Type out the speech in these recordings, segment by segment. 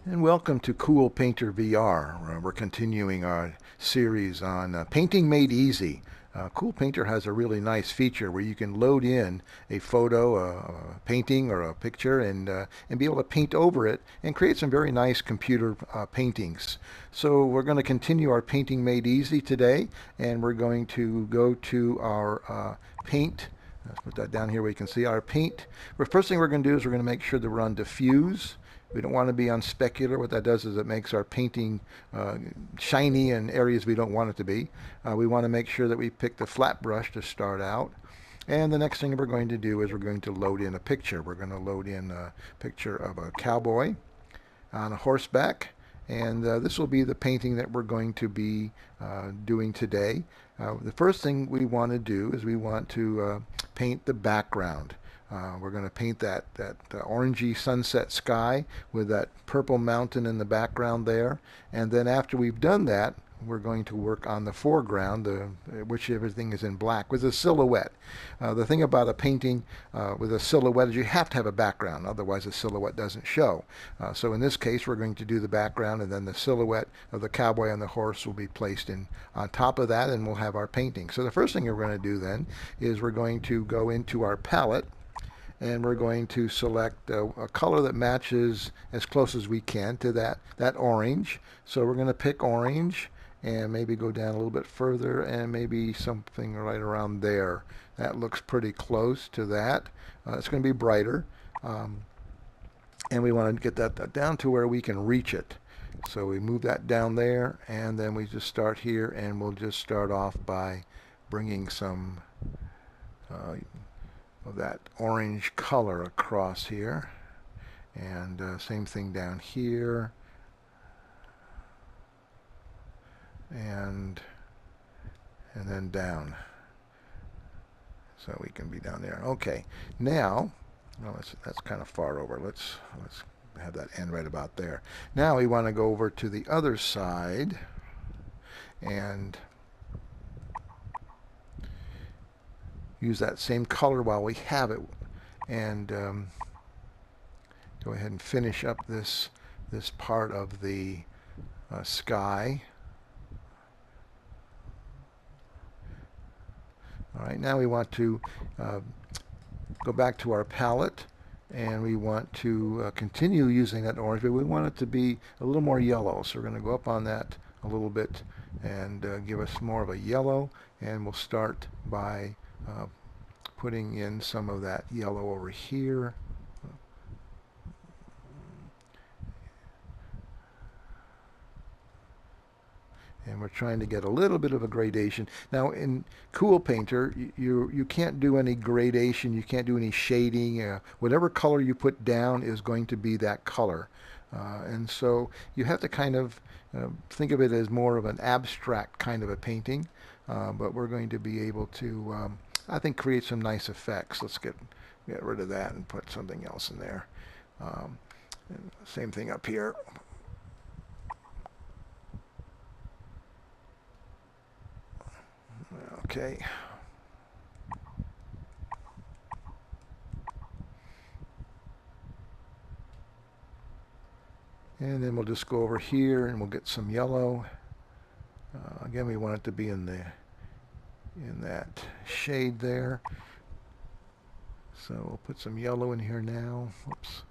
And welcome to CoolPaintr VR. We're continuing our series on painting made easy. CoolPaintr has a really nice feature where you can load in a photo, a painting, or a picture, and be able to paint over it and create some very nice computer paintings. So we're going to continue our painting made easy today, and we're going to go to our paint. Let's put that down here where you can see our paint. The first thing we're going to do is we're going to make sure that we're on diffuse. We don't want to be on specular. What that does is it makes our painting shiny in areas we don't want it to be. We want to make sure that we pick the flat brush to start out. And the next thing we're going to do is we're going to load in a picture. We're going to load in a picture of a cowboy on a horseback. And this will be the painting that we're going to be doing today. The first thing we want to do is we want to paint the background. We're going to paint that orangey sunset sky with that purple mountain in the background there. And then after we've done that, we're going to work on the foreground, which everything is in black, with a silhouette. The thing about a painting with a silhouette is you have to have a background, otherwise the silhouette doesn't show. So in this case, we're going to do the background, and then the silhouette of the cowboy on the horse will be placed in on top of that, and we'll have our painting. So the first thing we're going to do then is we're going to go into our palette, and we're going to select a color that matches as close as we can to that orange. So we're going to pick orange and maybe go down a little bit further and maybe something right around there. That looks pretty close to that. It's going to be brighter, and we want to get that down to where we can reach it. So we move that down there, and then we just start here, and we'll just start off by bringing some of that orange color across here, and same thing down here, and then down, so we can be down there. Okay, now, well, that's kind of far over. Let's have that end right about there. Now we want to go over to the other side and use that same color while we have it, and go ahead and finish up this part of the sky. All right, now we want to go back to our palette, and we want to continue using that orange, but we want it to be a little more yellow. So we're going to go up on that a little bit and give us more of a yellow, and we'll start by putting in some of that yellow over here. And we're trying to get a little bit of a gradation. Now in CoolPaintr, you can't do any gradation, you can't do any shading. Whatever color you put down is going to be that color. And so you have to kind of think of it as more of an abstract kind of a painting. But we're going to be able to, I think, create some nice effects. Let's get rid of that and put something else in there. And same thing up here. Okay. And then we'll just go over here and we'll get some yellow. Again, we want it to be in that shade there. So we'll put some yellow in here now. Whoops.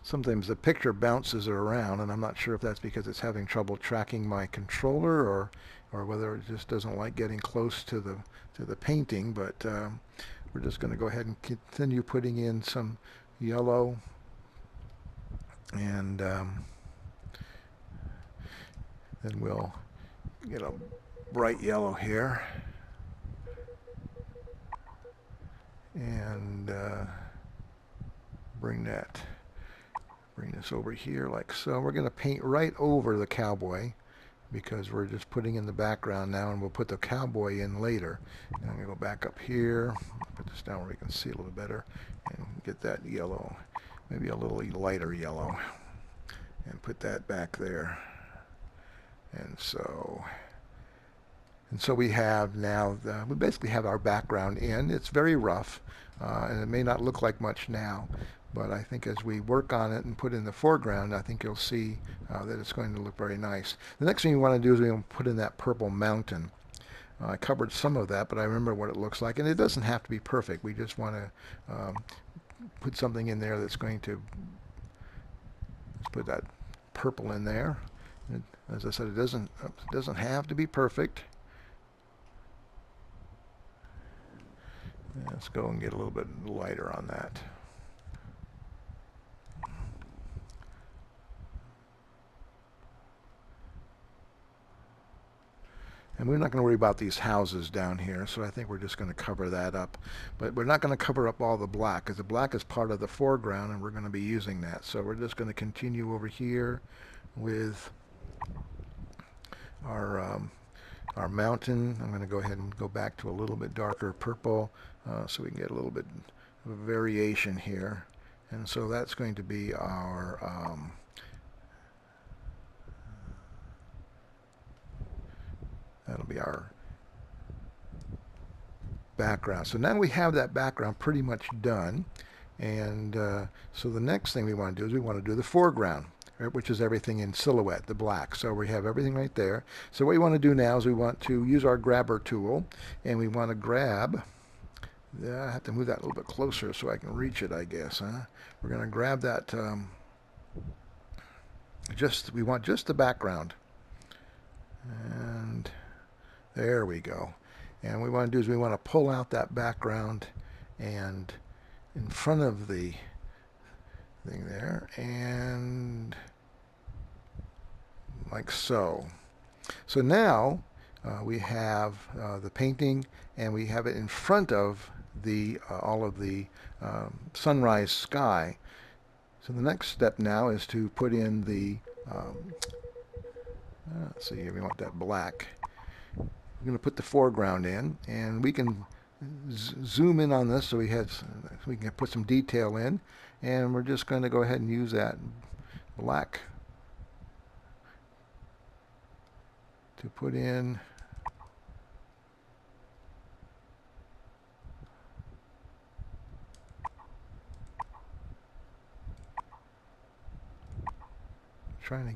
Sometimes the picture bounces around, and I'm not sure if that's because it's having trouble tracking my controller, or whether it just doesn't like getting close to the painting. But we're just going to go ahead and continue putting in some yellow, and then we'll get a bright yellow here, and bring this over here like so. We're going to paint right over the cowboy because we're just putting in the background now, and we'll put the cowboy in later. And I'm going to go back up here, put this down where we can see a little better, and get that yellow, maybe a little lighter yellow, and put that back there. And so we have now, we basically have our background in. It's very rough, and it may not look like much now, But I think as we work on it and put in the foreground, I think you'll see that it's going to look very nice. The next thing you want to do is we want to put in that purple mountain. I covered some of that, but I remember what it looks like, and it doesn't have to be perfect. We just want to put something in there that's going to, let's put that purple in there. As I said, it doesn't have to be perfect. Let's go and get a little bit lighter on that. And we're not going to worry about these houses down here, so I think we're just going to cover that up. But we're not going to cover up all the black, because the black is part of the foreground, and we're going to be using that. So we're just going to continue over here with our mountain. I'm going to go ahead and go back to a little bit darker purple, so we can get a little bit of a variation here. And so that's going to be our that'll be our background. So now we have that background pretty much done. And so the next thing we want to do is we want to do the foreground, right, which is everything in silhouette, the black. So we have everything right there. So what we want to do now is we want to use our grabber tool, and we want to grab, I have to move that a little bit closer so I can reach it, I guess. We're going to grab that, we want just the background. And there we go. And what we want to do is we want to pull out that background and in front of the thing there, and like so. So now we have the painting, and we have it in front of the all of the sunrise sky. So the next step now is to put in the let's see here, we want that black. We're going to put the foreground in, and we can zoom in on this so we can put some detail in, and we're just going to go ahead and use that black to put in trying to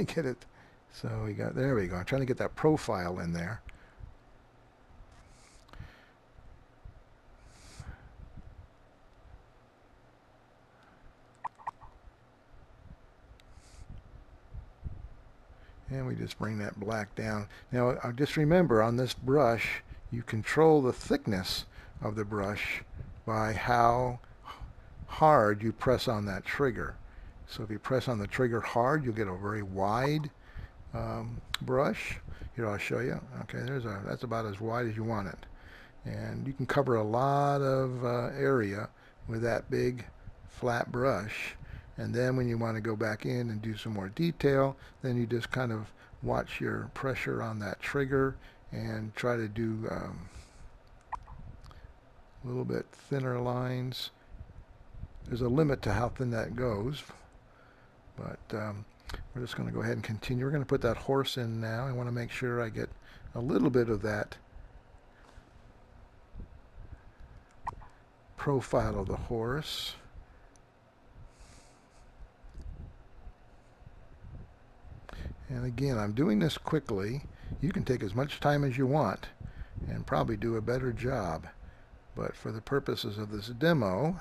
get it. So there we go. I'm trying to get that profile in there. And we just bring that black down. Now, just remember, on this brush, you control the thickness of the brush by how hard you press on that trigger. So if you press on the trigger hard, you'll get a very wide brush. Here, I'll show you. Okay, that's about as wide as you want it. And you can cover a lot of area with that big flat brush. And then when you want to go back in and do some more detail, then you just kind of watch your pressure on that trigger and try to do a little bit thinner lines. There's a limit to how thin that goes, but we're just going to go ahead and continue. We're going to put that horse in now. I want to make sure I get a little bit of that profile of the horse. And again, I'm doing this quickly. You can take as much time as you want and probably do a better job. But for the purposes of this demo,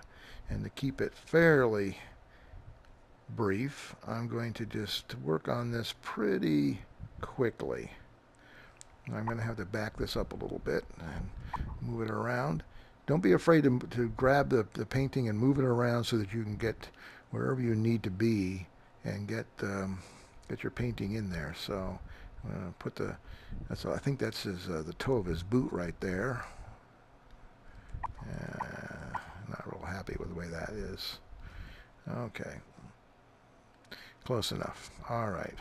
and to keep it fairly brief, I'm going to just work on this pretty quickly. I'm going to have to back this up a little bit and move it around. Don't be afraid to grab the painting and move it around so that you can get wherever you need to be and get your painting in there. So I'm going to put I think that's the toe of his boot right there. Not real happy with the way that is. Okay. Close enough. All right.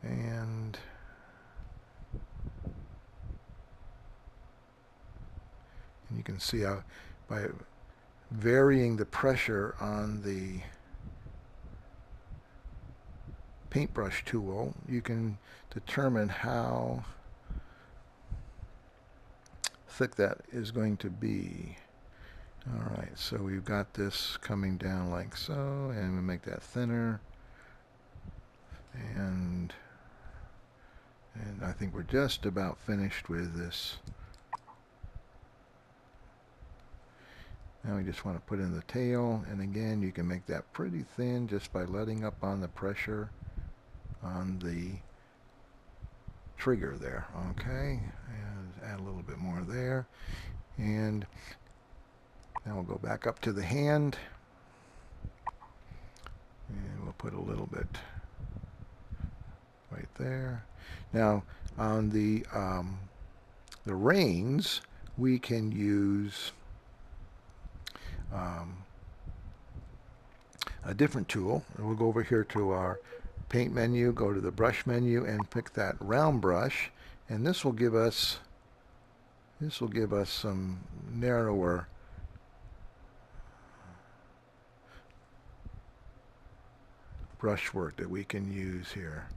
And you can see how by varying the pressure on the paintbrush tool, you can determine how thick that is going to be. Alright, so we've got this coming down like so, and we make that thinner. And I think we're just about finished with this. Now we just want to put in the tail, and again you can make that pretty thin just by letting up on the pressure on the trigger there. Okay, and add a little bit more there, and now we'll go back up to the hand, and we'll put a little bit right there. Now on the reins, we can use a different tool. And we'll go over here to our paint menu, go to the brush menu, and pick that round brush, and this will give us some narrower brushwork that we can use here,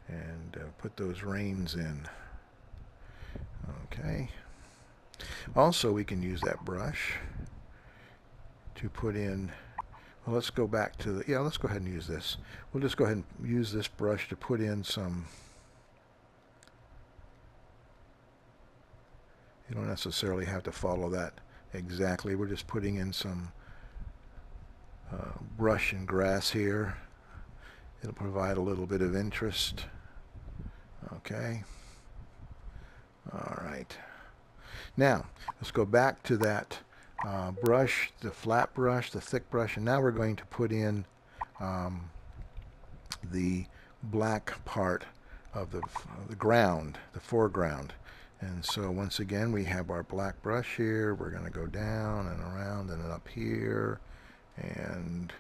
and put those reins in. Okay. Also, we can use that brush to put in, well, let's go back to the, let's go ahead and use this. We'll just go ahead and use this brush to put in some, you don't necessarily have to follow that exactly. We're just putting in some brush and grass here. It'll provide a little bit of interest. Okay. All right. Now, let's go back to that brush, the flat brush, the thick brush, and now we're going to put in the black part of the ground, the foreground. And so once again, we have our black brush here. We're going to go down and around and up here, and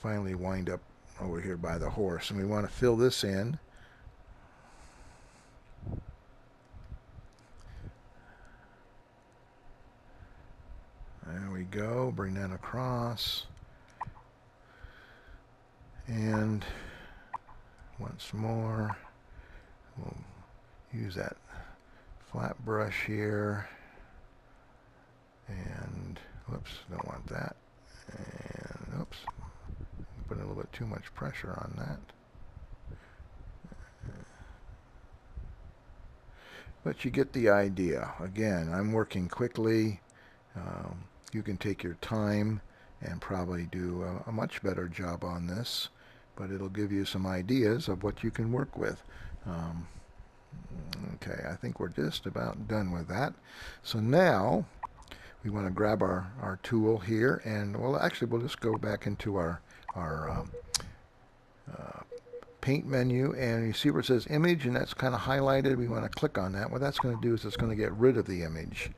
finally wind up over here by the horse. And we want to fill this in. There we go. Bring that across. And once more, we'll use that flat brush here. And, whoops, don't want that. And, oops, put a little bit too much pressure on that. But you get the idea. Again, I'm working quickly. You can take your time and probably do a much better job on this, but it'll give you some ideas of what you can work with. Okay, I think we're just about done with that. So now we want to grab our tool here, and well, actually we'll just go back into our paint menu, and you see where it says image, and that's kind of highlighted. We want to click on that. What that's going to do is it's going to get rid of the image.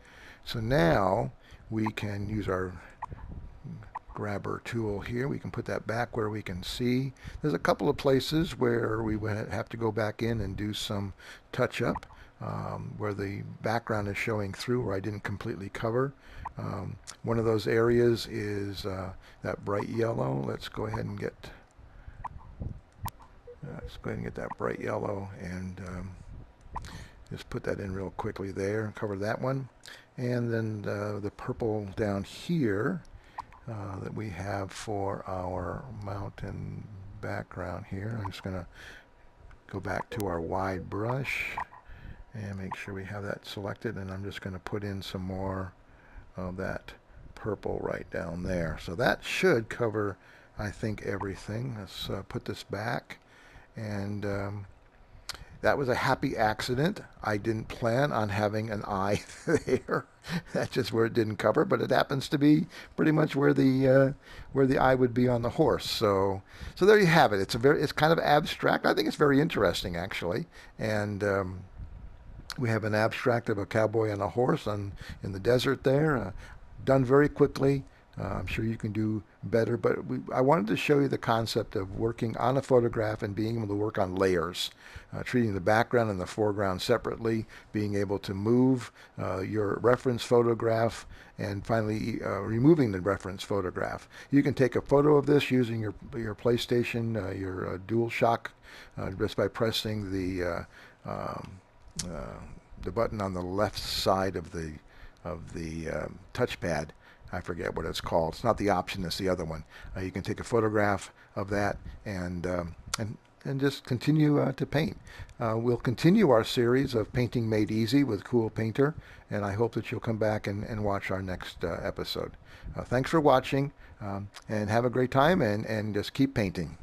So now we can use our grabber tool here. We can put that back where we can see. There's a couple of places where we would have to go back in and do some touch up, where the background is showing through, where I didn't completely cover. One of those areas is that bright yellow. Let's go ahead and get that bright yellow, and just put that in real quickly there, cover that one. And then the purple down here that we have for our mountain background here. I'm just going to go back to our wide brush and make sure we have that selected, and I'm just going to put in some more of that purple right down there. So that should cover, I think, everything. Let's put this back, and that was a happy accident. I didn't plan on having an eye there. That's just where it didn't cover, but it happens to be pretty much where the eye would be on the horse. So there you have it. It's kind of abstract. I think it's very interesting, actually. And we have an abstract of a cowboy on a horse in the desert there, done very quickly. I'm sure you can do better, but I wanted to show you the concept of working on a photograph and being able to work on layers, treating the background and the foreground separately, being able to move your reference photograph, and finally removing the reference photograph. You can take a photo of this using your PlayStation, your DualShock, just by pressing the button on the left side of the touchpad. I forget what it's called. It's not the option, it's the other one. You can take a photograph of that and just continue to paint. We'll continue our series of Painting Made Easy with CoolPaintr, and I hope that you'll come back and watch our next episode. Thanks for watching, and have a great time, and just keep painting.